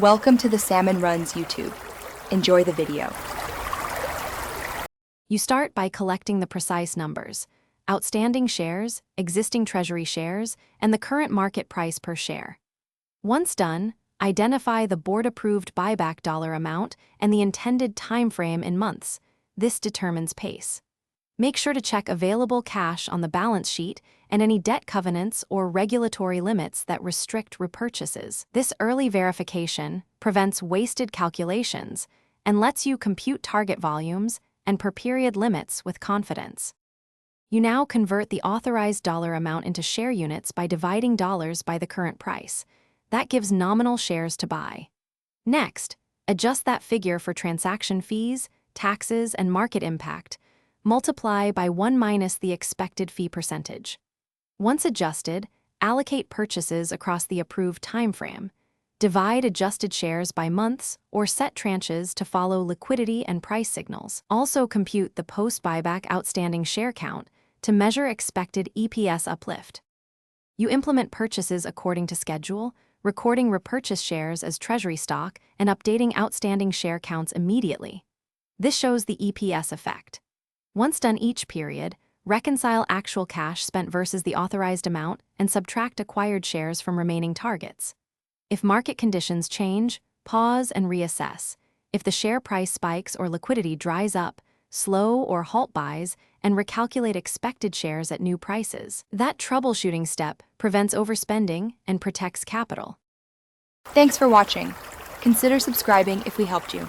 Welcome to the Salmon Runs YouTube. Enjoy the video. You start by collecting the precise numbers: outstanding shares, existing treasury shares, and the current market price per share. Once done, identify the board-approved buyback dollar amount and the intended time frame in months. This determines pace. Make sure to check available cash on the balance sheet and any debt covenants or regulatory limits that restrict repurchases. This early verification prevents wasted calculations and lets you compute target volumes and per-period limits with confidence. You now convert the authorized dollar amount into share units by dividing dollars by the current price. That gives nominal shares to buy. Next, adjust that figure for transaction fees, taxes, and market impact. Multiply by 1 minus the expected fee percentage. Once adjusted, allocate purchases across the approved time frame. Divide adjusted shares by months or set tranches to follow liquidity and price signals. Also compute the post-buyback outstanding share count to measure expected EPS uplift. You implement purchases according to schedule, recording repurchase shares as treasury stock and updating outstanding share counts immediately. This shows the EPS effect. Once done each period, reconcile actual cash spent versus the authorized amount and subtract acquired shares from remaining targets. If market conditions change, pause and reassess. If the share price spikes or liquidity dries up, slow or halt buys and recalculate expected shares at new prices. That troubleshooting step prevents overspending and protects capital. Thanks for watching. Consider subscribing if we helped you.